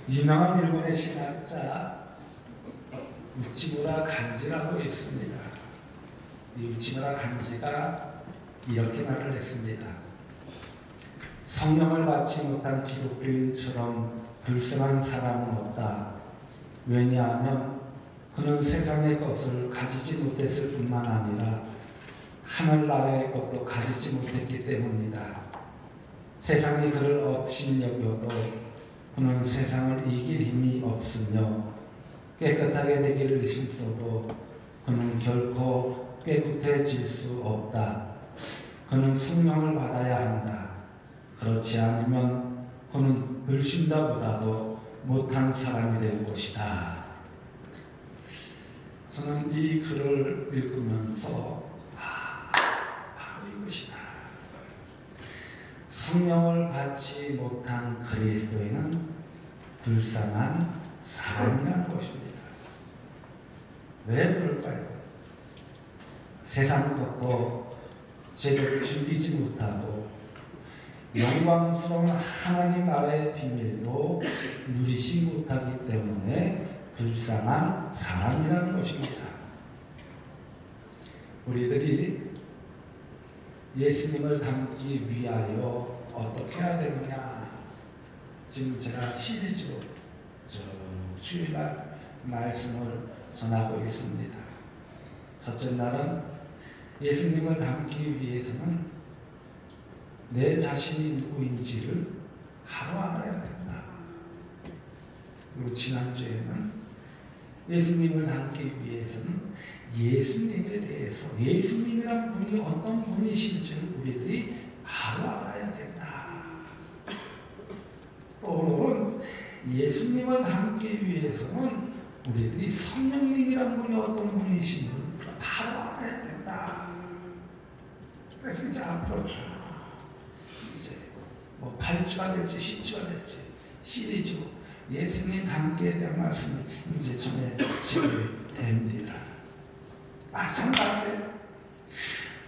유명한 일본의 신학자 우치무라 간지라고 있습니다. 이 우치무라 간지가 이렇게 말을 했습니다. 성령을 받지 못한 기독교인처럼 불쌍한 사람은 없다. 왜냐하면 그는 세상의 것을 가지지 못했을 뿐만 아니라 하늘나라의 것도 가지지 못했기 때문이다. 세상이 그를 업신여겨도 그는 세상을 이길 힘이 없으며 깨끗하게 되기를 힘써도 그는 결코 깨끗해질 수 없다. 그는 성령을 받아야 한다. 그렇지 않으면 그는 불신자보다도 못한 사람이 될 것이다. 저는 이 글을 읽으면서 바로 이것이다. 성령을 받지 못한 그리스도인은 불쌍한 사람이라는 것입니다. 왜 그럴까요? 세상 것도 제대로 즐기지 못하고 영광스러운 하나님 나라의 비밀도 누리지 못하기 때문에 불쌍한 사람이라는 것입니다. 우리들이 예수님을 닮기 위하여 어떻게 해야 되느냐? 지금 제가 시리즈로 주일날 말씀을 전하고 있습니다. 첫째 날은 예수님을 닮기 위해서는 내 자신이 누구인지를 바로 알아야 된다. 그리고 지난주에는 예수님을 닮기 위해서는 예수님에 대해서 예수님이란 분이 어떤 분이신지를 우리들이 바로 알아야 된다. 또 오늘은 예수님을 닮기 위해서는 우리들이 성령님이란 분이 어떤 분이신지를 바로 알아야 된다. 그래서 이제 앞으로 이제 8주가 될지 10주가 될지 시리즈로 예수님 닮기에 대한 말씀이 이제 전해지게 됩니다. 마찬가지예요.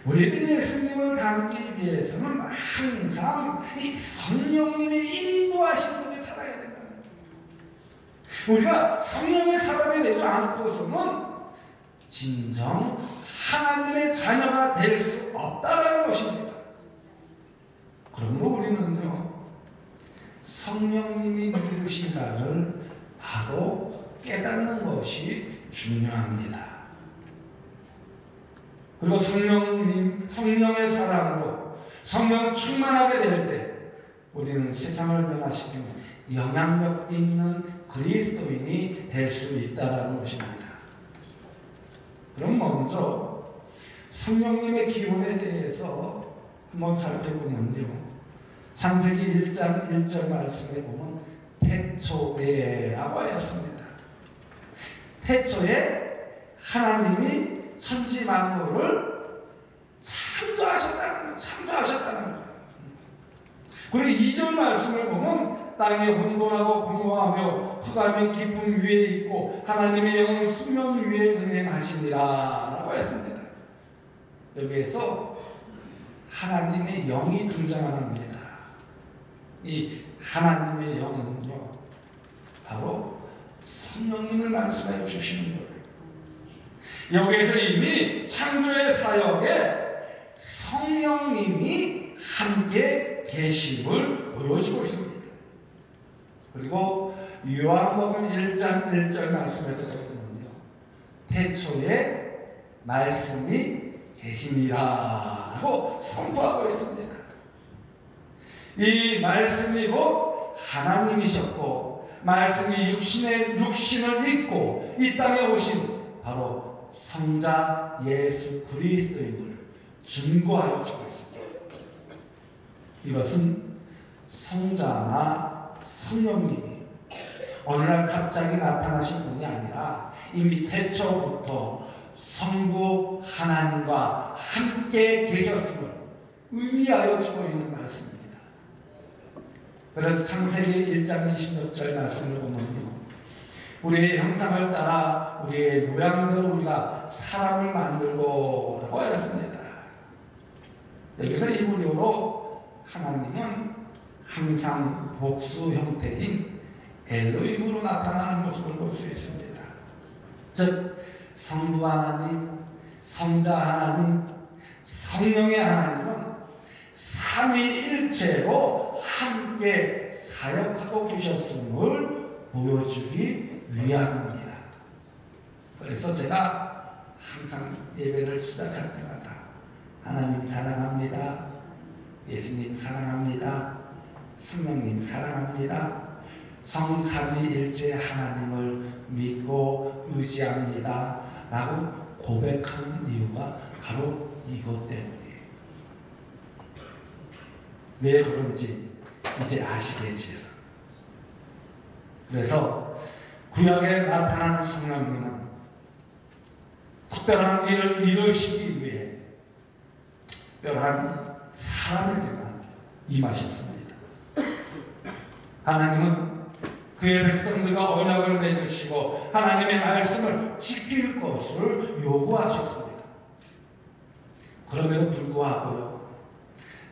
우리들이 예수님을 닮기 위해서는 항상 이 성령님의 인도하심 속에 살아야 된다. 우리가 성령의 사람이 되지 않고서는 진정 하나님의 자녀가 될 수 없다는 것입니다. 그러므로 우리는요, 성령님이 누구신가를 바로 깨닫는 것이 중요합니다. 그리고 성령의 사랑으로 성령 충만하게 될 때 우리는 세상을 변화시키는 영향력 있는 그리스도인이 될 수 있다는 것입니다. 그럼 먼저 성령님의 기원에 대해서 한번 살펴보면요, 창세기 1장 1절 말씀에 보면 태초에라고 하였습니다. 태초에 하나님이 천지 만물을 창조하셨다는 거예요. 그리고 2절 말씀을 보면 땅이 혼돈하고 공허하며 흑암이 깊음 위에 있고 하나님의 영은 수면 위에 운행하시니라 라고 했습니다. 여기에서 하나님의 영이 등장합니다. 이 하나님의 영은요, 바로 성령님을 말씀해 주시는 거예요. 여기에서 이미 창조의 사역에 성령님이 함께 계심을 보여주고 있습니다. 그리고 요한복음 1장 1절 말씀에서 보면요, 태초에 말씀이 계심이라 라고 선포하고 있습니다. 이 말씀이 곧 하나님이셨고 말씀이 육신을 입고 이 땅에 오신 바로 성자 예수 그리스도임을 증거하여 주고 있습니다. 이것은 성자나 성령님이 어느 날 갑자기 나타나신 분이 아니라 이미 태초부터 성부 하나님과 함께 계셨음을 의미하여 주고 있는 말씀입니다. 그래서 창세기 1장 26절 말씀을 보면요, 우리의 형상을 따라 우리의 모양대로 우리가 사람을 만들고 라고 하였습니다. 여기서 이분으로 하나님은 항상 복수 형태인 엘로힘으로 나타나는 모습을 볼 수 있습니다. 즉 성부 하나님, 성자 하나님, 성령의 하나님은 삼위일체로 함께 사역하고 계셨음을 보여주기 위함입니다. 그래서 제가 항상 예배를 시작할 때마다 하나님 사랑합니다, 예수님 사랑합니다, 성령님 사랑합니다, 성삼위일체 하나님을 믿고 의지합니다 라고 고백하는 이유가 바로 이것 때문이에요. 왜 그런지 이제 아시겠지요. 그래서 구약에 나타난 성령님은 특별한 일을 이루시기 위해 특별한 사람에게만 임하셨습니다. 하나님은 그의 백성들과 언약을 맺으시고 하나님의 말씀을 지킬 것을 요구하셨습니다. 그럼에도 불구하고요,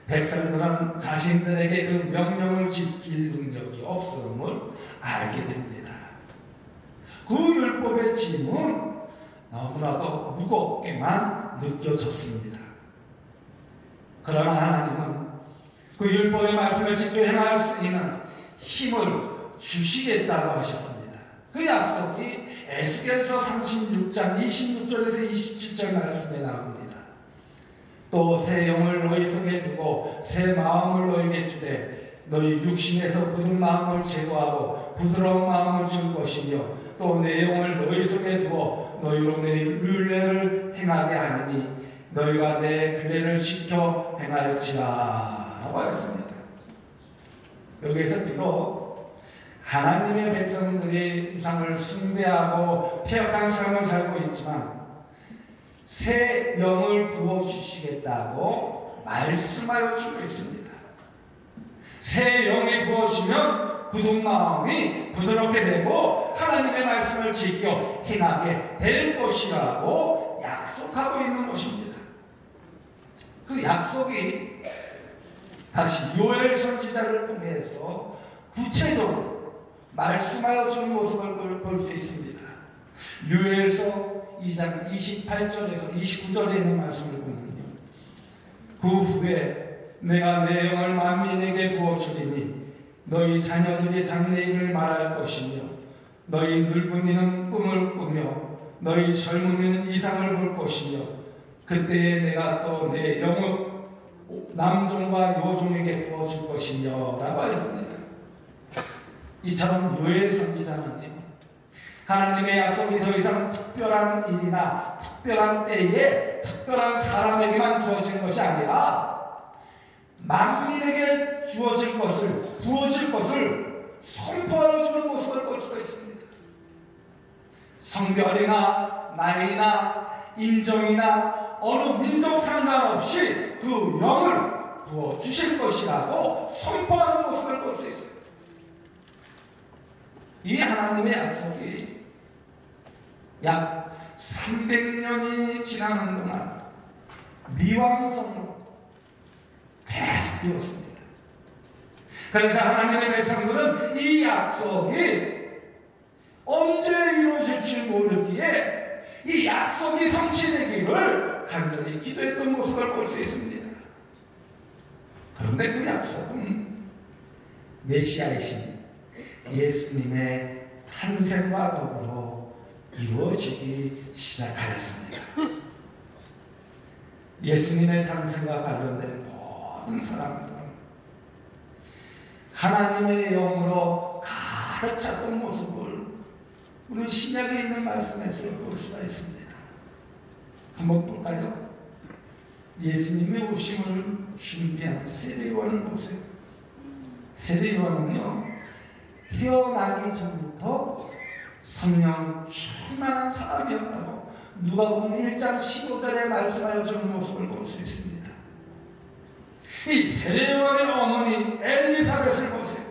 백성들은 자신들에게 그 명령을 지킬 능력이 없음을 알게 됩니다. 그 율법의 짐은 너무나도 무겁게만 느껴졌습니다. 그러나 하나님은 그 율법의 말씀을 지켜 행할 수 있는 힘을 주시겠다고 하셨습니다. 그 약속이 에스겔서 36장 26절에서 27절 말씀에 나옵니다. 또 새 영을 너희 속에 두고 새 마음을 너희에게 주되 너희 육신에서 굳은 마음을 제거하고 부드러운 마음을 줄 것이며 또 내 영을 너희 속에 두어 너희로 내 율례를 행하게 하리니 너희가 내 규례를 지켜 행할지라 라고 하였습니다. 여기에서 비록 하나님의 백성들이 우상을 숭배하고 폐역한 삶을 살고 있지만 새 영을 부어주시겠다고 말씀하여 주고 있습니다. 새 영이 부어주시면 굳은 마음이 부드럽게 되고 하나님의 말씀을 지켜 행하게 될 것이라고 약속하고 있는 것입니다. 그 약속이 다시 요엘 선지자를 통해서 구체적으로 말씀하여 주는 모습을 볼 수 있습니다. 요엘서 2장 28절에서 29절에 있는 말씀을 보면요, 그 후에 내가 내 영을 만민에게 부어주리니 너희 자녀들이 장래일을 말할 것이며 너희 늙은이는 꿈을 꾸며 너희 젊은이는 이상을 볼 것이며 그때에 내가 또 내 영을 남종과 여종에게 부어줄 것이며 라고 하였습니다. 이처럼 요엘 선지자는요, 하나님의 약속이 더 이상 특별한 일이나 특별한 때에 특별한 사람에게만 주어진 것이 아니라 만민에게 주어질 것을, 부어질 것을 선포하여 주는 모습을 볼 수가 있습니다. 성별이나 나이나 인종이나 어느 민족 상관없이 그 영을 부어주실 것이라고 선포하는 모습을 볼 수 있습니다. 이 하나님의 약속이 약 300년이 지나는 동안 미완성으로 계속되었습니다. 그래서 하나님의 백성들은 이 약속이 언제 이루어질지 모르기에 이 약속이 성취되기를 간절히 기도했던 모습을 볼 수 있습니다. 그런데 그 약속은 메시아이신 예수님의 탄생과 더불어 이루어지기 시작하였습니다. 예수님의 탄생과 관련된 모든 사람들은 하나님의 영으로 가득 찼던 모습을 우리 신약에 있는 말씀에서 볼 수가 있습니다. 한번 볼까요? 예수님의 오심을 준비한 세례요한을 보세요. 세례요한은요, 태어나기 전부터 성령 충만한 사람이었다고 누가복음 1장 15절에 말씀하여 주는 모습을 볼 수 있습니다. 이 세례요한의 어머니 엘리사벳을 보세요.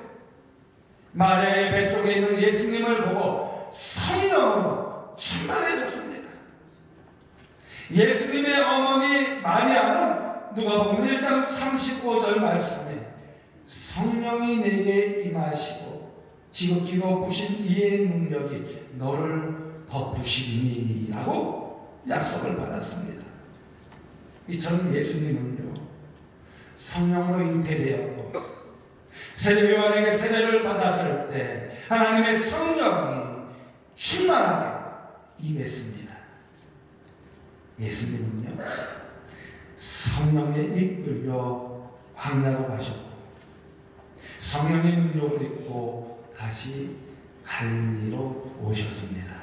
마리아의 뱃속에 있는 예수님을 보고 성령으로 충만해졌습니다. 예수님의 어머니 마리아는 누가복음 1장 35절 말씀에 성령이 내게 임하시고 지극히 높으신 이의 능력이 너를 덮으시리니 라고 약속을 받았습니다. 이처럼 예수님은요, 성령으로 잉태되었고 세례요한에게 세례를 받았을 때 하나님의 성령이 충만하게 임했습니다. 예수님은요, 성령에 이끌려 광야로 가셨고 성령의 능력을 입고 다시 갈릴리로 오셨습니다.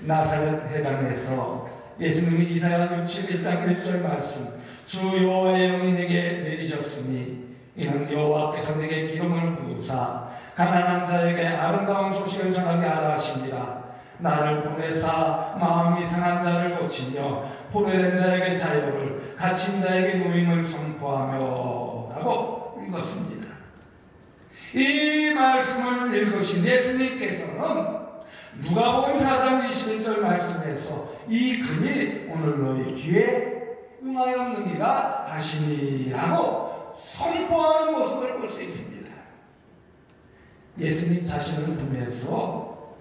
나사렛 해당에서 예수님이 이사야 61장 1절 말씀, 주 여호와의 영이 내게 내리셨으니 이는 여호와께서 내게 기름을 부으사 가난한 자에게 아름다운 소식을 전하게 하라 하시니라. 나를 보내사 마음이 상한 자를 고치며 포로된 자에게 자유를, 갇힌 자에게 노임을 선포하며 라고 읽었습니다. 이 말씀을 읽으신 예수님께서는 누가복음 4장 21절 말씀에서 이 글이 오늘 너희 귀에 응하였느니라 하시니라고 선포하는 모습을 볼 수 있습니다. 예수님 자신을 통해서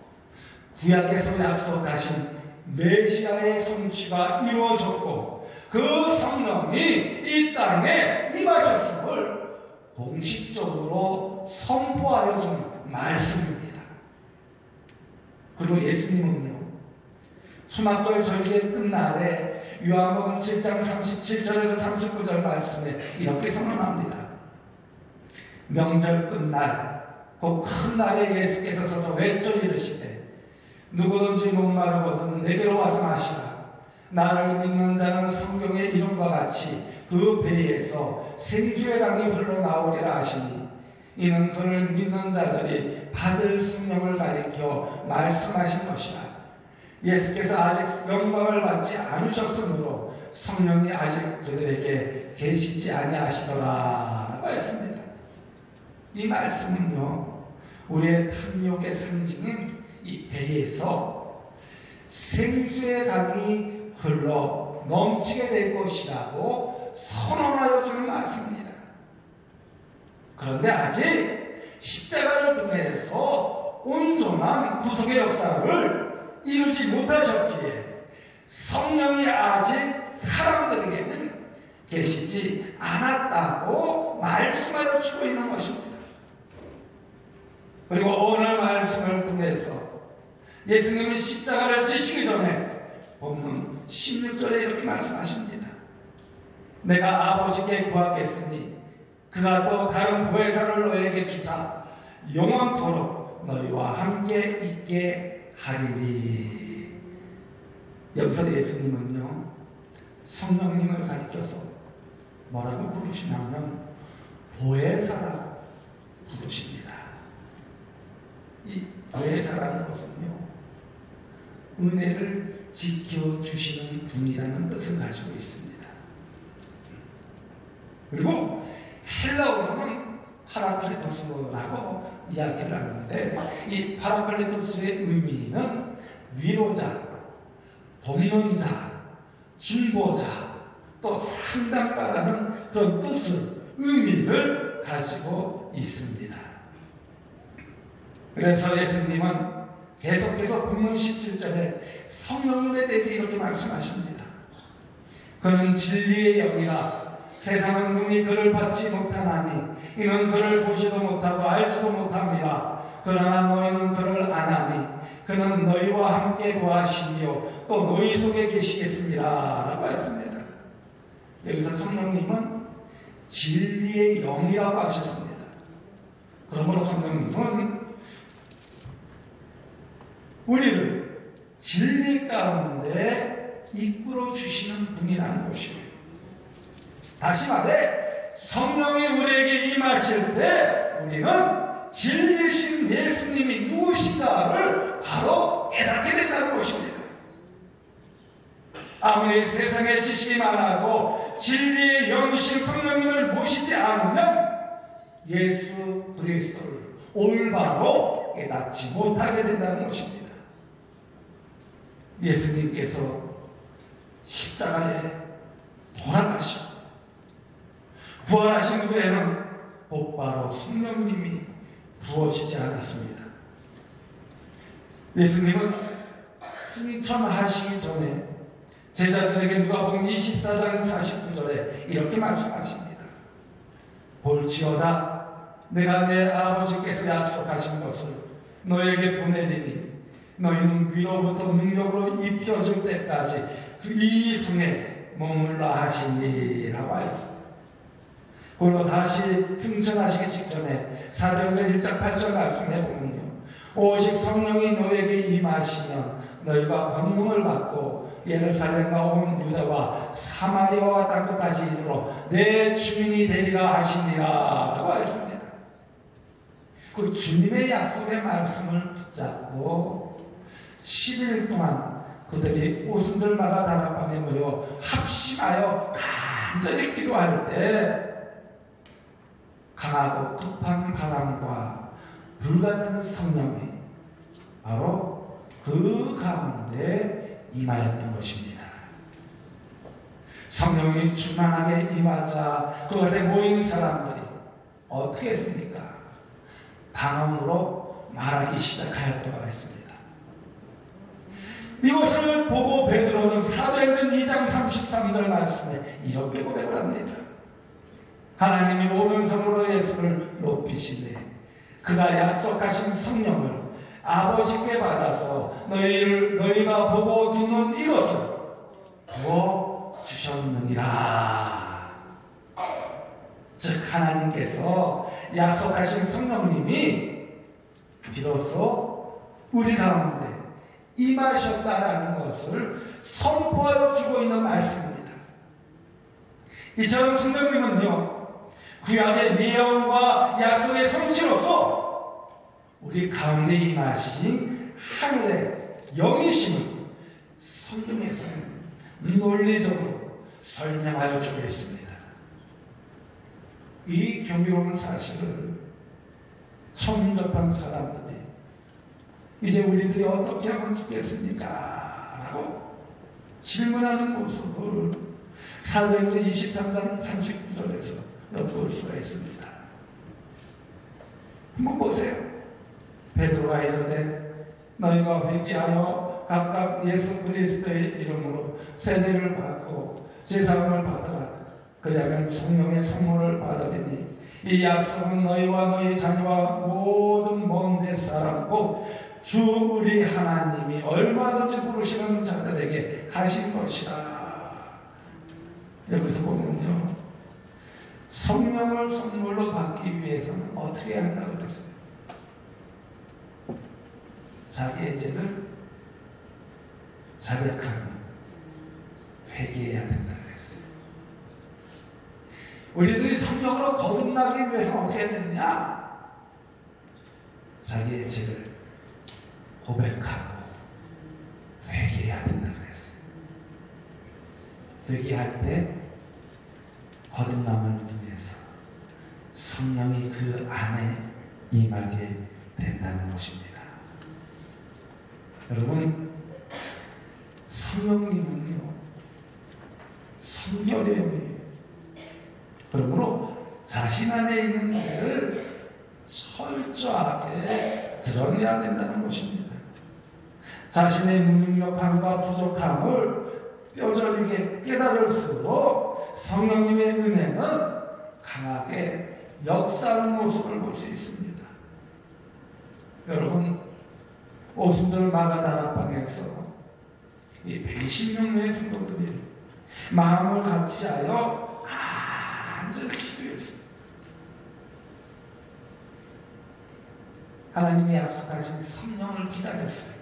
구약에서 약속하신 메시아의 성취가 이루어졌고 그 성령이 이 땅에 임하셨음을 공식적으로 선포하여 준 말씀입니다. 그리고 예수님은요, 수막절 절기의 끝날에 요한복음 7장 37절에서 39절 말씀에 이렇게 선언합니다. 명절 끝날 그 큰 날에 예수께서 서서 외쳐 이르시되 누구든지 목마르거든 내게로 와서 마시라. 나를 믿는 자는 성경의 이름과 같이 그 배에서 생수의 강이 흘러나오리라 하시니 이는 그를 믿는 자들이 받을 생명을 가리켜 말씀하신 것이라. 예수께서 아직 영광을 받지 않으셨으므로 성령이 아직 그들에게 계시지 아니하시더라 라고 했습니다. 이 말씀은요, 우리의 탐욕의 상징인 이 배에서 생수의 강이 흘러 넘치게 될 것이라고 선언하여 주는 말씀입니다. 그런데 아직 십자가를 통해서 온전한 구속의 역사를 이루지 못하셨기에 성령이 아직 사람들에게는 계시지 않았다고 말씀하여 주고 있는 것입니다. 그리고 오늘 말씀을 통해서 예수님은 십자가를 지시기 전에 본문 16절에 이렇게 말씀하십니다. 내가 아버지께 구하겠으니 그가 또 다른 보혜사를 너에게 주사 영원토록 너희와 함께 있게 하리니. 여기서 예수님은요, 성령님을 가리켜서 뭐라고 부르시냐면 보혜사라고 부르십니다. 이 보혜사라는 것은요, 은혜를 지켜주시는 분이라는 뜻을 가지고 있습니다. 그리고 헬라어로는 파라클리토스라고 이야기를 하는데 이 파라클리토스의 의미는 위로자, 돕는 자, 중보자, 또 상담가라는 그런 뜻을, 의미를 가지고 있습니다. 그래서 예수님은 계속해서 본문 17절에 성령님에 대해서 이렇게 말씀하십니다. 그는 진리의 영이라 세상은 능히 그를 받지 못하나니 이는 그를 보지도 못하고 알지도 못함이라. 그러나 너희는 그를 아나니 그는 너희와 함께 거하시며 또 너희 속에 계시겠습니다 라고 했습니다. 여기서 성령님은 진리의 영이라고 하셨습니다. 그러므로 성령님은 우리를 진리 가운데 이끌어 주시는 분이라는 것이에요. 다시 말해 성령이 우리에게 임하실 때 우리는 진리이신 예수님이 누구신가를 바로 깨닫게 된다는 것입니다. 아무리 세상의 지식이 많아도 진리의 영이신 성령님을 모시지 않으면 예수 그리스도를 올바로 깨닫지 못하게 된다는 것입니다. 예수님께서 십자가에 돌아가시고 부활하신 후에는 곧바로 성령님이 부어지지 않았습니다. 예수님은 승천하시기 전에 제자들에게 누가복음 24장 49절에 이렇게 말씀하십니다. 볼지어다 내가 내 아버지께서 약속하신 것을 너에게 보내리니 너희는 위로부터 능력으로 입혀질 때까지 이 성에 머물라 하시니라고 하였습니다. 그리고 다시 승천하시기 직전에 사도행전 1장 8절 말씀해 보면요, 오직 성령이 너에게 임하시면 너희가 권능을 받고 예루살렘과 온 유다와 사마리아와 땅끝까지 이르러 내 주민이 되리라 하시니라 라고 하였습니다. 그 주님의 약속의 말씀을 붙잡고 10일 동안 그들이 오순절마다 다락방에 모여 합심하여 간절히 기도할 때 강하고 급한 바람과 불같은 성령이 바로 그 가운데 임하였던 것입니다. 성령이 충만하게 임하자 그것에 모인 사람들이 어떻게 했습니까? 방언으로 말하기 시작하였다고 했습니다. 이것을 보고 베드로는 사도행전 2장 33절 말씀에 이렇게 고백을 합니다. 하나님이 오른손으로 예수를 높이시네 그가 약속하신 성령을 아버지께 받아서 너희가 보고 듣는 이것을 부어 주셨느니라. 즉 하나님께서 약속하신 성령님이 비로소 우리 가운데 임하셨다라는 것을 선포하여 주고 있는 말씀입니다. 이처럼 성령님은요, 구약의 예언과 약속의 성취로서 우리 가운데 임하신 하늘의 영이심을 성경에서는 논리적으로 설명하여 주고 있습니다. 이 경이로운 사실을 처음 접한 사람들이 이제 우리들이 어떻게 하면 좋겠습니까? 라고 질문하는 모습을 사도행전 23장 39절에서 엿볼 수가 있습니다. 한번 보세요. 베드로가 이르되 너희가 회개하여 각각 예수 그리스도의 이름으로 세례를 받고 제사함을 받으라. 그리하면 성령의 선물을 받으리니 이 약속은 너희와 너희 자녀와 모든 먼 데 사람 곧 주 우리 하나님이 얼마든지 부르시는 자들에게 하신 것이라. 여기서 보면요, 성령을 선물로 받기 위해서는 어떻게 해야 한다고 그랬어요? 자기의 죄를 자백하며 회개해야 된다고 그랬어요. 우리들이 성령으로 거듭나기 위해서는 어떻게 해야 되느냐? 자기의 죄를 고백하고 회개해야 된다고 그랬어요. 회개할 때 거듭남을 통해서 성령이 그 안에 임하게 된다는 것입니다. 여러분, 성령님은요, 성결의 영이에요. 그러므로 자신 안에 있는 죄를 철저하게 드러내야 된다는 것입니다. 자신의 무능력함과 부족함을 뼈저리게 깨달을수록 성령님의 은혜는 강하게 역사하는 모습을 볼 수 있습니다. 여러분, 오순절 마가다락방에서 이 120명의 성도들이 마음을 같이하여 간절히 기도했습니다. 하나님이 약속하신 성령을 기다렸어요.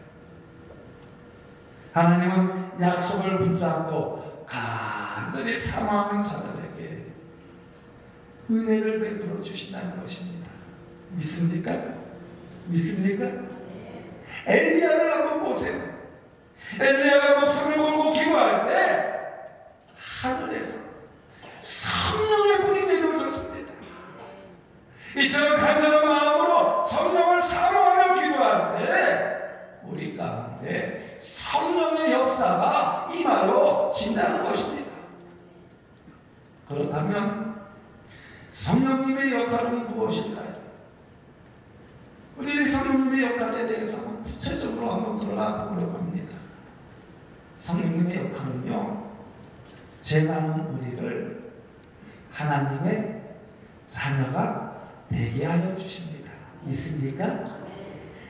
하나님은 약속을 붙잡고 간절히 사모하는 자들에게 은혜를 베풀어 주신다는 것입니다. 믿습니까? 믿습니까? 엘리야를 한번 보세요. 엘리야가 목숨을 걸고 기도할 때 하늘에서 성령의 불이 내려졌습니다. 이처럼 간절한 마음으로 성령을 사모하며 기도할 때 우리 가운데 성령의 역사가 임하여 진다는 것입니다. 그렇다면 성령님의 역할은 무엇일까요? 성령님의 역할에 대해서 한번 구체적으로 한번 들어가 보려고 합니다. 성령님의 역할은요, 죄 많은 우리를 하나님의 자녀가 되게 하여 주십니다. 있습니까?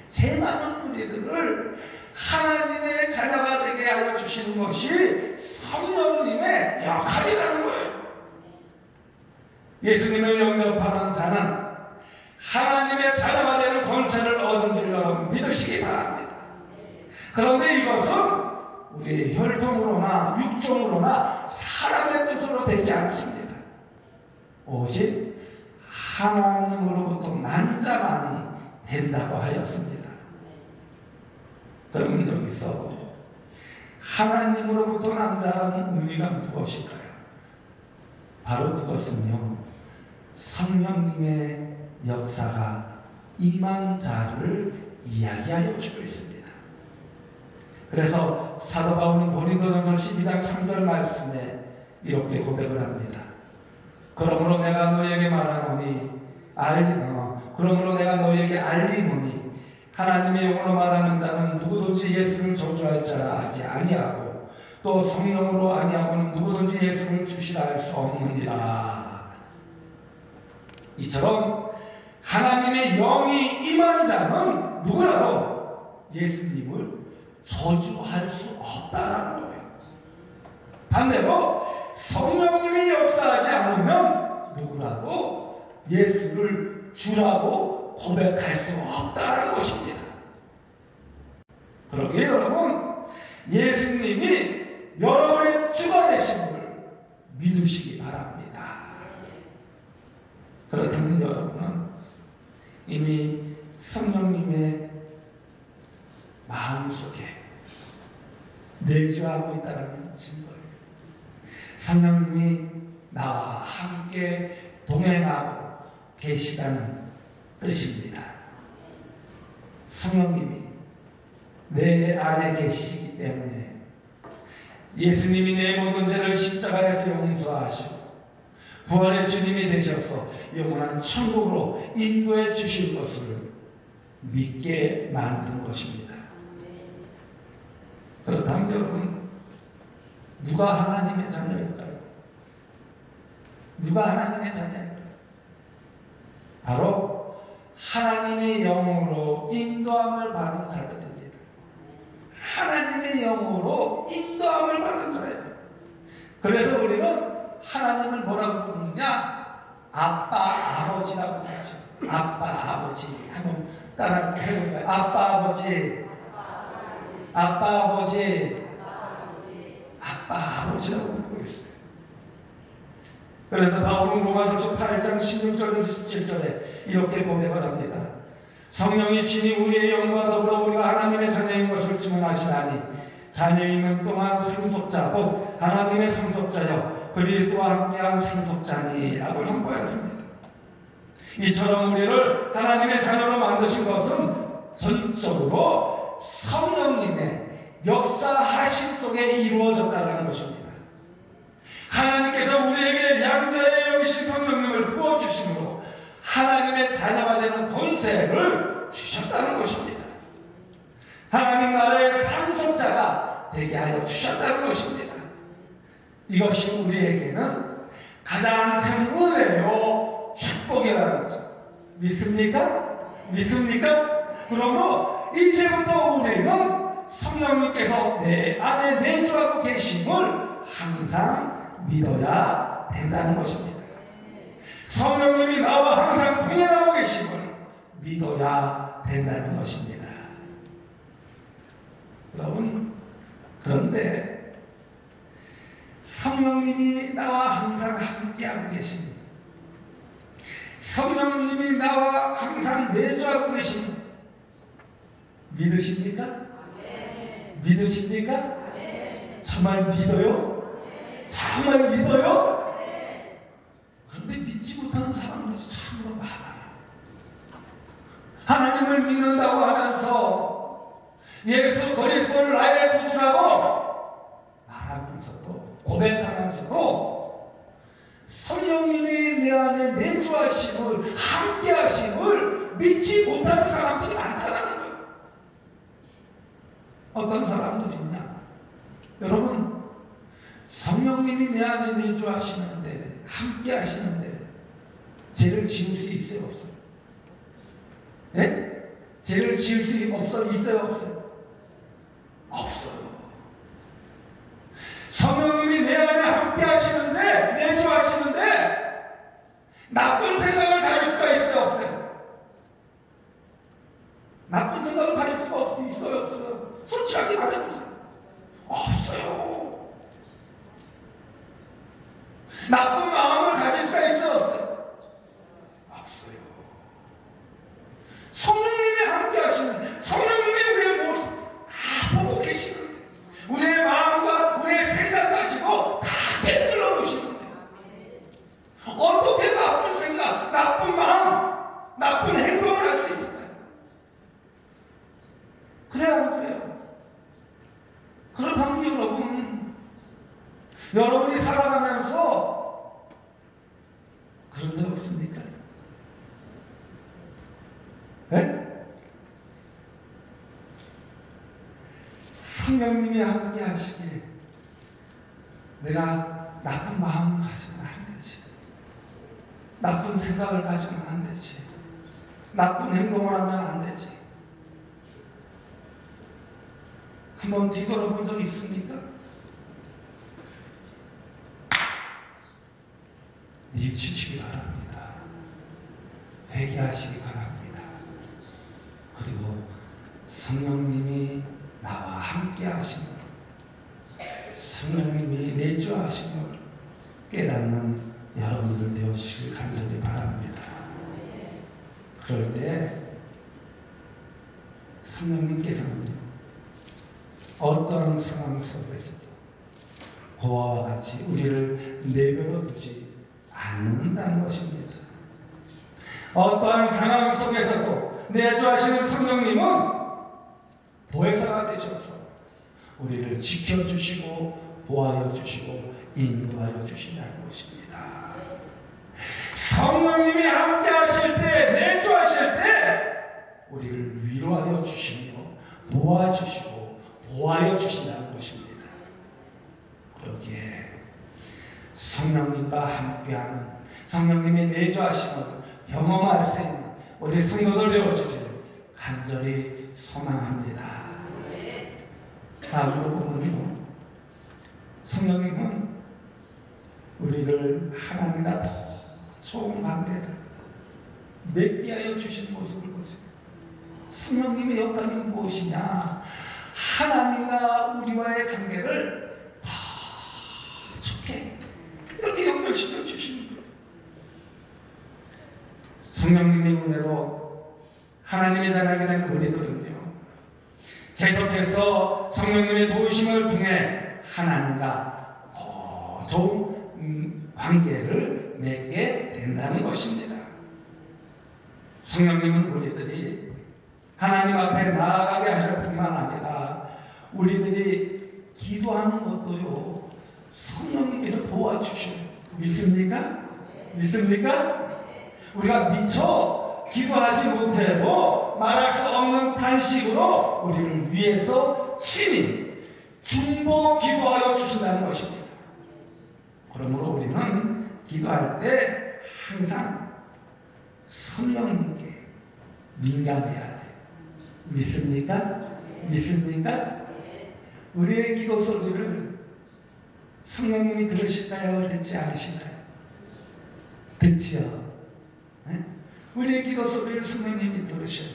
죄 많은 우리들을 하나님의 자녀가 되게 하여 주시는 것이 성령님의 역할이라는 거예요. 예수님을 영접하는 자는 하나님의 자녀가 되는 권세를 얻은 줄 여러분 믿으시기 바랍니다. 그런데 이것은 우리 혈통으로나 육종으로나 사람의 뜻으로 되지 않습니다. 오직 하나님으로부터 난 자만이 된다고 하였습니다. 그러면 여기서 하나님으로부터 난 자라는 의미가 무엇일까요? 바로 그것은요, 성령님의 역사가 임한 자를 이야기하여 주고 있습니다. 그래서 사도 바울은 고린도전서 12장 3절 말씀에 이렇게 고백을 합니다. 그러므로 내가 너에게 알리노니 하나님의 영으로 말하는 자는 누구든지 예수를 저주할 자라 하지 아니하고 또 성령으로 아니하고는 누구든지 예수를 주시라 할 수 없느니라. 이처럼 하나님의 영이 임한 자는 누구라도 예수님을 저주할 수 없다라는 거예요. 반대로 성령님이 역사하지 않으면 누구라도 예수를 주라고 고백할 수 없다는 것입니다. 그러기에 여러분, 예수님이 여러분의 주가 되심을 믿으시기 바랍니다. 그렇다면 여러분은 이미 성령님의 마음속에 내주하고 있다는 증거예요. 성령님이 나와 함께 동행하고 계시다는 뜻입니다. 성령님이 내 안에 계시기 때문에 예수님이 내 모든 죄를 십자가에서 용서하시고 부활의 주님이 되셔서 영원한 천국으로 인도해 주실 것을 믿게 만든 것입니다. 그렇다면 여러분, 누가 하나님의 자녀일까요? 누가 하나님의 자녀일까요? 바로 하나님의 영으로 인도함을 받은 자들입니다. 하나님의 영으로 인도함을 받은 자예요. 그래서 우리는 하나님을 뭐라고 부르느냐? 아빠, 아버지라고 부르죠. 아빠, 아버지. 한번 따라 해볼까요? 아빠, 아버지. 아빠, 아버지. 아빠, 아버지라고 부르고 있어요. 그래서 바울은 로마서 18장 16절에서 17절에 이렇게 고백을 합니다. 성령이 친히 우리의 영과 더불어 우리가 하나님의 자녀인 것을 증언하시나니 자녀임은 또한 상속자 곧 하나님의 상속자여 그리스도와 함께한 상속자니 라고 선포했습니다. 이처럼 우리를 하나님의 자녀로 만드신 것은 전적으로 성령님의 역사하심 속에 이루어졌다는 것입니다. 하나님께서 우리에게 양자의 영이신 성령님을 부어주심으로 하나님의 자녀가 되는 권세를 주셨다는 것입니다. 하나님 나라의 상속자가 되게 하여 주셨다는 것입니다. 이것이 우리에게는 가장 큰 은혜요 축복이라는 거죠. 믿습니까? 믿습니까? 그러므로 이제부터 우리는 성령님께서 내 안에 내주하고 계심을 항상 믿어야 된다는 것입니다. 성령님이 나와 항상 동행하고 계심을 믿어야 된다는 것입니다. 여러분, 그런데 성령님이 나와 항상 함께하고 계십니다. 성령님이 나와 항상 내주하고 계십니다. 믿으십니까? 믿으십니까? 정말 믿어요? 정말 믿어요? 그런데 믿지 못하는 사람들이 참으로 많아요. 하나님을 믿는다고 하면서 예수 그리스도를 나의 구주라고 말하면서도 고백하면서도 성령님이 내 안에 내주하심을 함께하심을 믿지 못하는 사람들이 많다는 거예요. 어떤 사람들이 있냐? 여러분, 성령님이 내 안에 내주하시는데, 함께 하시는데 죄를 지을 수 있어요, 없어요? 예? 죄를 지을 수 있어요, 없어요? 없어요. 성령님이 내 안에 함께 하시는데, 내주하시는데 나쁜 생각을 가질 수가 있어요, 없어요? 나쁜 생각을 가질 수가 있어요, 없어요? 솔직하게 말해보세요. 없어요. 나쁜 마음을 가질 수가 있어요, 없어요? 없어요. 성령님이 함께 하시는, 성령님이 우리의 모습 다 보고 계시는데, 우리의 마음과 우리의 생각 가지고 다 깨달아 보시는데, 어떻게 나쁜 생각, 나쁜 마음, 나쁜 행동을 할 수 있을까요? 그래요, 그래요. 그렇다면 여러분이 살아가면서 그런 적 없습니까? 네? 성령님이 함께 하시기에 내가 나쁜 마음을 가지면 안 되지. 나쁜 생각을 가지면 안 되지. 나쁜 행동을 하면 안 되지. 한번 뒤돌아본 적 있습니까? 뉘우치시기 바랍니다. 회개하시기 바랍니다. 그리고 성령님이 나와 함께 하심을, 성령님이 내주하심을 깨닫는 여러분들 되어주시길 간절히 바랍니다. 그럴 때 성령님께서는 어떠한 상황 속에서도 고아와 같이 우리를 내버려 두지 않는다는 것입니다. 어떠한 상황 속에서도 내주하시는 성령님은 보혜사가 되셔서 우리를 지켜주시고 보호하여 주시고 인도하여 주신다는 것입니다. 성령님이 함께 하실 때, 내주하실 때 우리를 위로하여 주시며 도와주시고 보호하여 주신다는 것입니다. 그러기에 성령님과 함께하는, 성령님의 내주하심을 경험할 수 있는 우리 성도들 되어주시길 간절히 소망합니다. 다음으로 보면요, 성령님은 우리를 하나님과 더 좋은 관계를 맺게 하여 주신 모습을 보세요. 성령님의 역할이 무엇이냐? 하나님과 우리와의 관계를 더 좋게 이렇게 연결시켜 주시는 거예요. 성령님의 은혜로 하나님의 자녀가 된 우리들은요, 계속해서 성령님의 도우심을 통해 하나님과 더 좋은 관계를 맺게 된다는 것입니다. 성령님은 우리들이 하나님 앞에 나아가게 하실 뿐만 아니라 우리들이 기도하는 것도요, 성령님께서 도와주셔요. 믿습니까? 믿습니까? 우리가 미처 기도하지 못해도 말할 수 없는 탄식으로 우리를 위해서 친히 중보 기도하여 주신다는 것입니다. 그러므로 우리는 기도할 때 항상 성령님께 민감해야 돼요. 믿습니까? 믿습니까? 우리의 기도 소리를 성령님이 들으실까요? 듣지 않으실까요? 듣지요. 네? 우리의 기도 소리를 성령님이 들으셔요.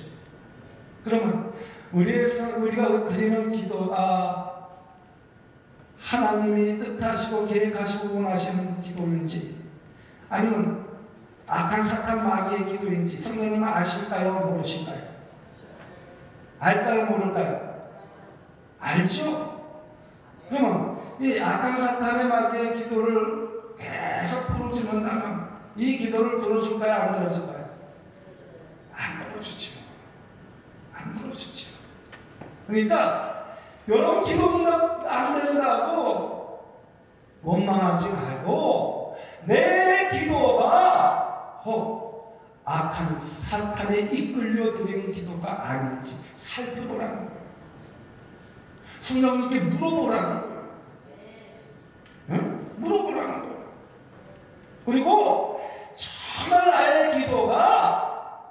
그러면 우리가 드리는 기도가 하나님이 뜻하시고 계획하시고 원하시는 기도인지, 아니면 악한 사탄 마귀의 기도인지 성령님은 아실까요? 모르실까요? 알까요? 모를까요? 알죠? 그러면 이 악한 사탄의 마귀의 기도를 계속 풀어주는다면 이 기도를 들어줄까요? 안 들어줄까요? 안 들어주죠. 안 들어주죠. 그러니까 여러분 기도 응답 안 된다고 원망하지 말고 내 기도가 혹 악한 사탄에 이끌려 드리는 기도가 아닌지 살펴보라는 거예요. 성령님께 물어보라는 거예요. 응? 물어보라는 거예요. 그리고 정말 나의 기도가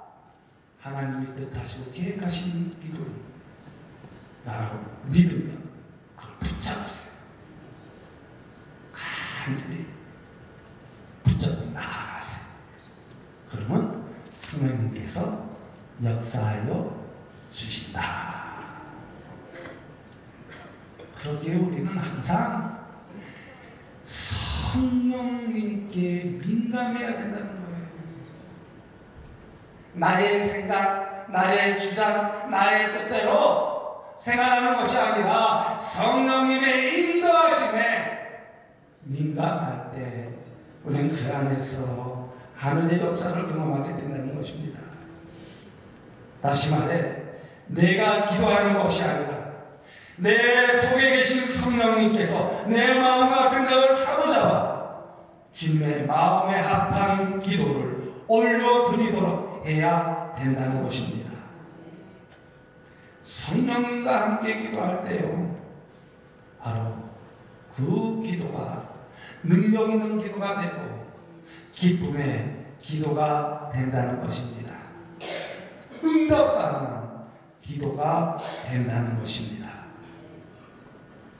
하나님이 뜻하시고 계획하신 기도라고 믿으면 그걸 붙잡으세요. 간절히 붙잡고 나아가세요. 그러면 성령님께서 역사하여 주신다. 그러기에 우리는 항상 성령님께 민감해야 된다는 거예요. 나의 생각, 나의 주장, 나의 뜻대로 생각하는 것이 아니라 성령님의 인도하심에 민감할 때 우리는 그 안에서 하늘의 역사를 경험하게 된다는 것입니다. 다시 말해, 내가 기도하는 것이 아니라 내 속에 계신 성령님께서 내 마음과 생각을 사로잡아 주님의 마음에 합한 기도를 올려드리도록 해야 된다는 것입니다. 성령님과 함께 기도할 때요, 바로 그 기도가 능력 있는 기도가 되고 기쁨의 기도가 된다는 것입니다. 응답받는 기도가 된다는 것입니다.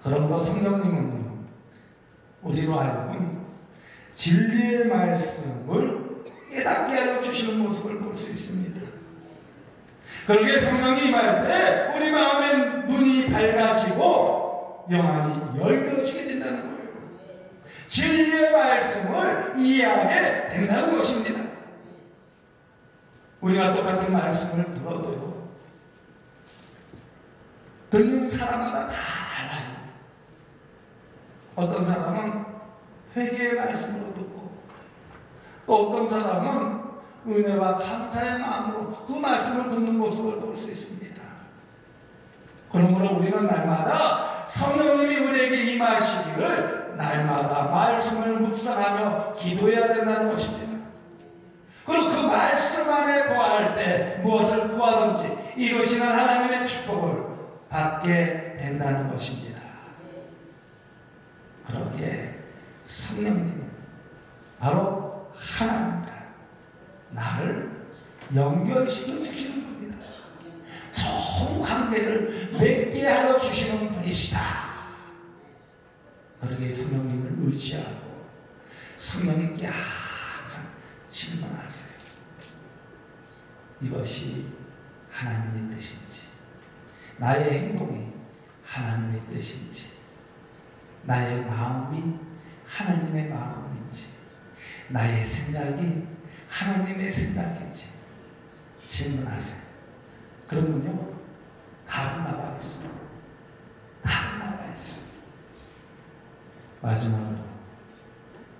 그러므로 성령님은요, 우리로 하여금 진리의 말씀을 깨닫게 하여 주시는 모습을 볼 수 있습니다. 그러기에 성령이 임할 때 우리 마음의 눈이 밝아지고 영안이 열려지게 된다는 거예요. 진리의 말씀을 이해하게 된다는 것입니다. 우리가 똑같은 말씀을 들어도요, 듣는 사람마다 다 달라요. 어떤 사람은 회개의 말씀으로 듣고, 또 어떤 사람은 은혜와 감사의 마음으로 그 말씀을 듣는 모습을 볼 수 있습니다. 그러므로 우리는 날마다 성령님이 우리에게 임하시기를 날마다 말씀을 묵상하며 기도해야 된다는 것입니다. 그리고 그 말씀 안에 거할 때 무엇을 구하든지 이루시는 하나님의 축복을 받게 된다는 것입니다. 그러기에 성령님은 바로 하나님과 나를 연결시켜 주시는 겁니다. 좋은 관계를 맺게 하여 주시는 분이시다. 그러기에 성령님을 의지하고 성령님께 항상 질문하세요. 이것이 하나님의 뜻인지, 나의 행동이 하나님의 뜻인지, 나의 마음이 하나님의 마음인지, 나의 생각이 하나님의 생각인지 질문하세요. 그러면요, 답은 나와 있어요. 답은 나와 있어요. 마지막으로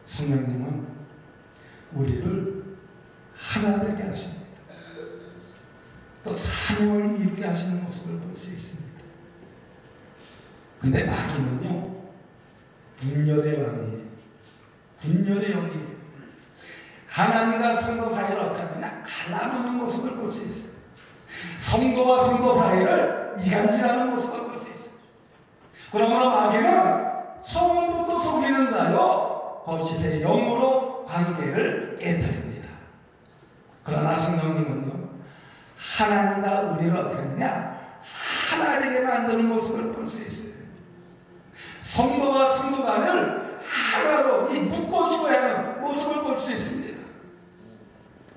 성령님은 우리를 하나 되게 하십니다. 또 사명을 이루게 하시는 모습을 볼 수 있습니다. 근데 마귀는요, 분열의 왕이에요. 분열의 영이에요. 하나님과 성도 사이를 어떻게 하느냐, 갈라놓는 모습을 볼 수 있어요. 성도와 성도 사이를 이간질하는 모습을 볼 수 있어요. 그러므로 마귀는 처음부터 속이는 자요, 거짓의 영으로 관계를 깨뜨립니다. 그러나 성령님은요, 하나님과 우리를 어떻게 하느냐, 하나 되게 만드는 모습을 볼 수 있어요. 성도와 성도 간을 하나로 묶어주고 하는 모습을 볼 수 있습니다.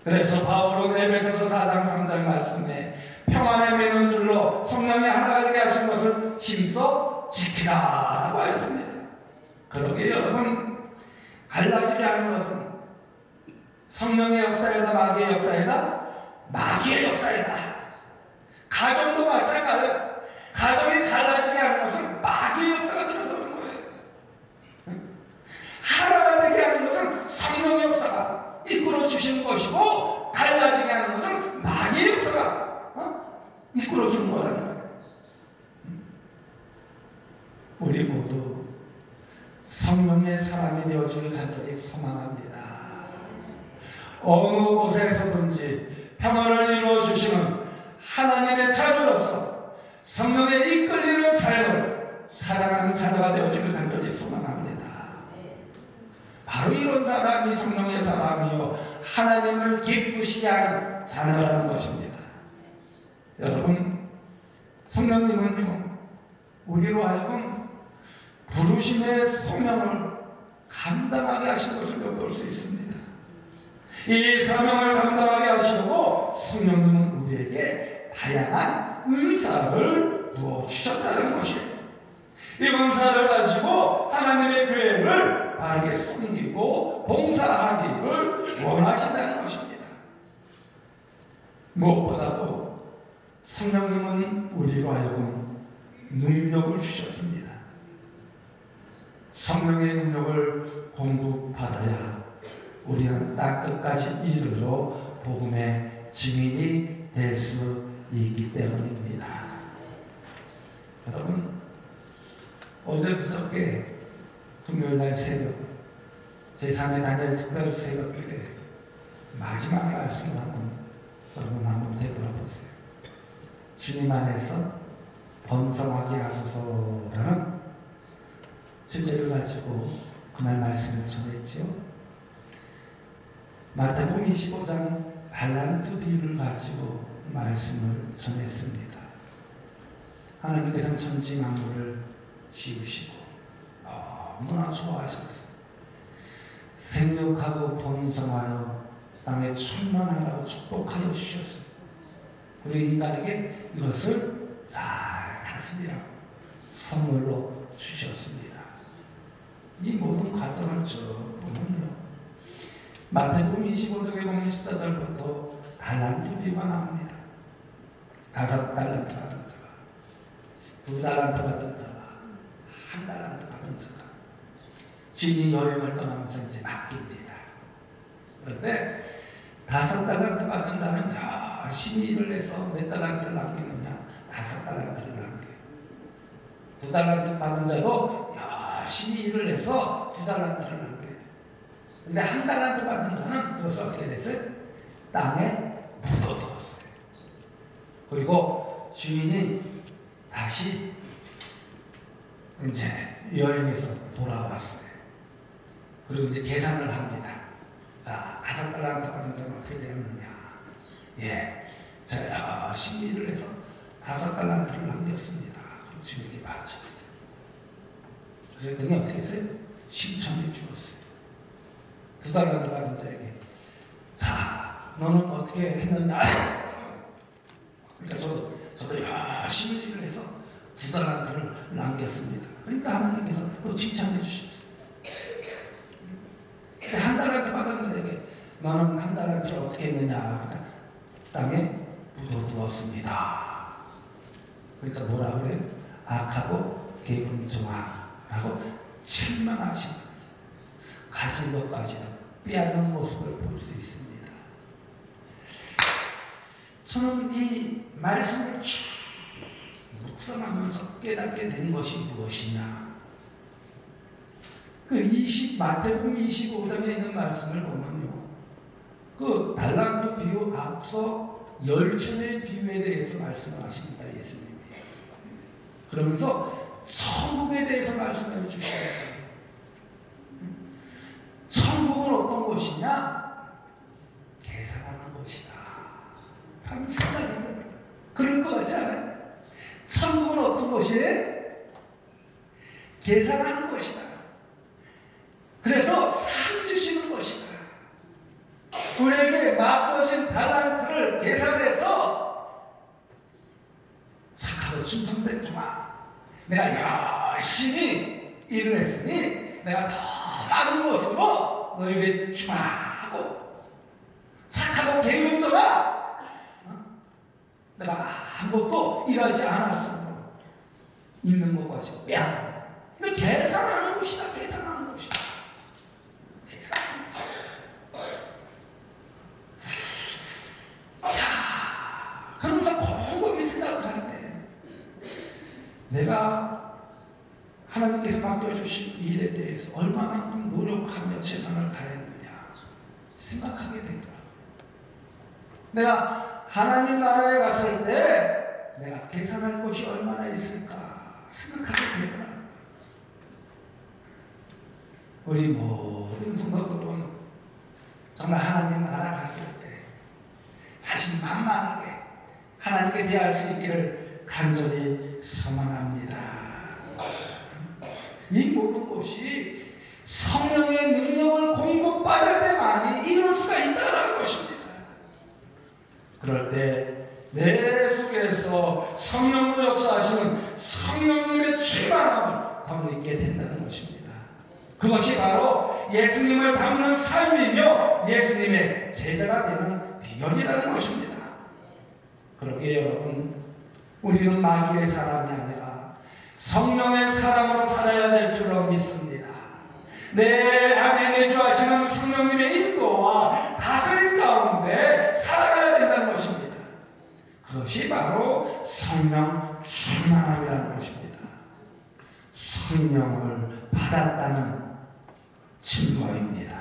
그래서 바울은 에베소서 4장 3절 말씀에 평안에 매는 줄로 성령이 하나가 되게 하신 것을 힘써 지키라 라고 하였습니다. 그러기에 여러분, 갈라지게 하는 것은 성령의 역사이다, 마귀의 역사이다, 마귀의 역사이다. 가정도 마찬가지예요. 가정이 갈라지게 하는 것은 마귀의 역사가 들어서는 거예요. 하나가 되게 하는 것은 성령의 역사가 이끌어 주시는 것이고, 갈라지게 하는 것은 마귀의 역사가 이끌어 주는 거라는 거예요. 우리 모두 성령의 사람이 되어주길 간절히 소망합니다. 어느 곳에서든지 평안을 이루어 주시는 하나님의 자녀로서 성령에 이끌리는 삶을 사랑하는 자녀가 되어지길 간절히 소망합니다. 바로 이런 사람이 성령의 사람이요 하나님을 기쁘시게 하는 자녀라는 것입니다. 여러분, 성령님은요 우리로 하여금 부르심의 소명을 감당하게 하신 것을 엿볼 수 있습니다. 이 사명을 감당하게 하시고 성령님은 우리에게 다양한 은사를 부어주셨다는 것이에요. 이 은사를 가지고 하나님의 교회를 바르게 섬기고 봉사하기를 원하신다는 것입니다. 무엇보다도 성령님은 우리로 하여금 능력을 주셨습니다. 성령의 능력을 공급받아야 우리는 땅끝까지 이르러 복음의 증인이 될 수 있기 때문입니다. 여러분, 어제 그저께 금요일날 새벽 제3의 다니엘 특별 새벽기도회 마지막 말씀을 여러분 되돌아보세요. 주님 안에서 번성하게 하소서라는 주제를 가지고 그날 말씀을 전했지요. 마태복음 25장 달란트 비유를 가지고 말씀을 전했습니다. 하나님께서는 천지 만물을 지으시고 너무나 좋아하셨어요. 생육하고 번성하여 땅에 충만하라고 축복하여 주셨어요. 우리 인간에게 이것을 잘 다스리라고 선물로 주셨습니다. 이 모든 과정을 쭉 보면요, 마태복음 25장에 보면 14절부터 달란트 비유가 나옵니다. 5달란트 받은 자가, 2달란트 받은 자가, 1달란트 받은 자가 주인이 여행을 떠나면서 이제 맡깁니다. 그런데 5달란트 받은 자는 열심히 일을 해서 몇 달란트를 남기느냐? 5달란트를 남겨요. 2달란트 받은 자도 열심히 일을 해서 2달란트를 남겨요. 근데 1달란트 받은 자는 그것을 어떻게 됐어요? 땅에 묻어두었어요. 그리고 주인이 다시 이제 여행에서 돌아왔어요. 그리고 이제 계산을 합니다. 자, 5달란트 받은 자는 어떻게 되었느냐? 제가 열심히 일을 해서 5달란트를 남겼습니다. 그리고 주인에게 바쳤어요. 그랬더니 어떻게 했어요? 칭찬해 주었어요. 2달란트 받은 자에게, 자, 너는 어떻게 했느냐? 그러니까 저도 열심히 일을 해서 2달란트를 남겼습니다. 그러니까 하나님께서 또 칭찬해 주셨어요. 1달란트 받은 자에게, 너는 1달란트를 어떻게 했느냐? 그러니까 땅에 묻어두었습니다. 그러니까 뭐라 그래요? 악하고 개분종아라고 실망하시면서 가진 것까지도 빼앗는 모습을 볼 수 있습니다. 저는 이 말씀을 쭉 묵상하면서 깨닫게 된 것이 무엇이냐? 마태복음 25장에 있는 말씀을 보면요, 그 달란트 비유 앞서 열전의 비유에 대해서 말씀을 하십니다. 예수님이. 그러면서 천국에 대해서 말씀해 주셔요. 천국은 어떤 곳이냐? 계산하는 곳이다. 라는 생각이 듭니다. 그럴 것 같지 않아요? 천국은 어떤 곳이에요? 계산하는 곳이다. 그래서 상 주시는 것이다. 우리에게 맡겨진 달란트를 계산해서 착하고 충성된 종아, 내가 열심히 일을 했으니 내가 더 많은 것으로 너에게 주마하고, 착하고 게으름져라, 내가 아무것도 일하지 않았으므로 있는 것 가지고 빼앗는, 이거 계산하는 것이다. 계산하는 것이다. 계산하는 것이다. 이야, 그러면서 곰곰이 생각을 할 때, 내가 하나님께서 맡겨주신 일에 대해서 얼마만큼 노력하며 최선을 다했느냐 생각하게 되더라고요. 내가 하나님 나라에 갔을 때 내가 계산할 것이 얼마나 있을까 생각하게 되더라. 우리 모든 성도들은 정말 하나님 나라 갔을 때 자신만만하게 하나님께 대할 수 있기를 간절히 소망합니다. 이 모든 것이 성령의 능력을 공급받을 때만이 이룰 수가 있다는 것입니다. 그럴 때 내 속에서 성령으로 역사하시는 성령님의 충만함을 더 느끼게 된다는 것입니다. 그것이 바로 예수님을 닮는 삶이며 예수님의 제자가 되는 비결이라는 것입니다. 그러기에 여러분, 우리는 마귀의 사람이 아니라 성령의 사람으로 살아야 될 줄로 믿습니다. 내 안에 내주하시는 성령님의 인도와 다스림 가운데 살아가야 된다는 것입니다. 그것이 바로 성령 충만함이라는 것입니다. 성령을 받았다는 증거입니다.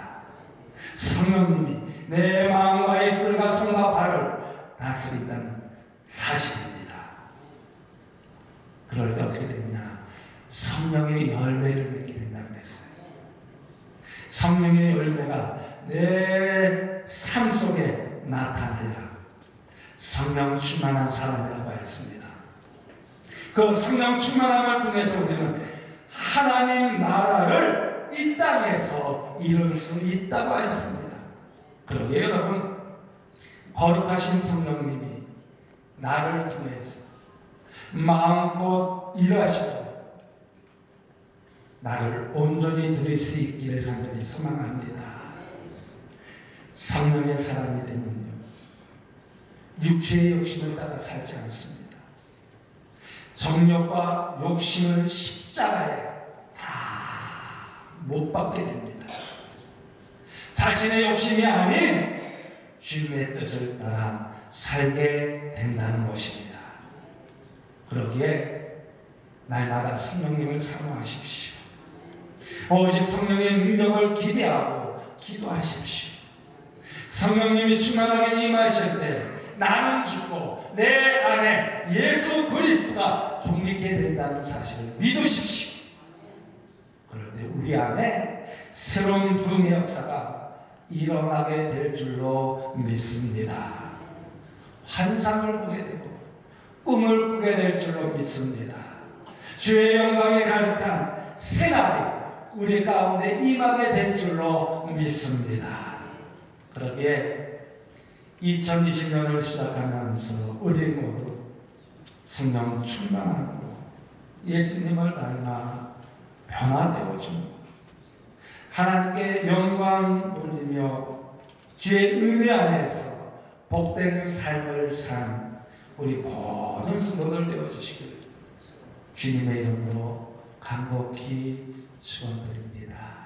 성령님이 내 마음과 입술과 손과 발을 다스린다는 사실입니다. 그럴 때 어떻게 됐냐? 성령의 열매를 맺게 된다고 그랬어요. 성령의 열매가 내 삶 속에 나타나야 성령 충만한 사람이라고 했습니다. 그 성령 충만함을 통해서 우리는 하나님 나라를 이 땅에서 이룰 수 있다고 하였습니다. 그러기에 여러분, 거룩하신 성령님이 나를 통해서 마음껏 일하시고 나를 온전히 드릴 수 있기를 간절히 소망합니다. 성령의 사람이 되면요, 육체의 욕심을 따라 살지 않습니다. 정욕과 욕심을 십자가에 다 못 받게 됩니다. 자신의 욕심이 아닌 주님의 뜻을 따라 살게 된다는 것입니다. 그러기에 날마다 성령님을 사모하십시오. 오직 성령의 능력을 기대하고 기도하십시오. 성령님이 충만하게 임하실 때 나는 죽고 내 안에 예수 그리스도가 존귀케 된다는 사실을 믿으십시오. 그럴 때 우리 안에 새로운 부흥의 역사가 일어나게 될 줄로 믿습니다. 환상을 보게 되고 꿈을 꾸게 될 줄로 믿습니다. 주의 영광에 가득한 생활이 우리 가운데 임하게 될 줄로 믿습니다. 그러기에 2020년을 시작하면서 우리 모두 성령 충만하고 예수님을 닮아 변화되어지고 하나님께 영광 돌리며 주의 은혜 안에서 복된 삶을 사는 우리 모든 성도들 되어주시길 주님의 이름으로 간곡히 축원드립니다.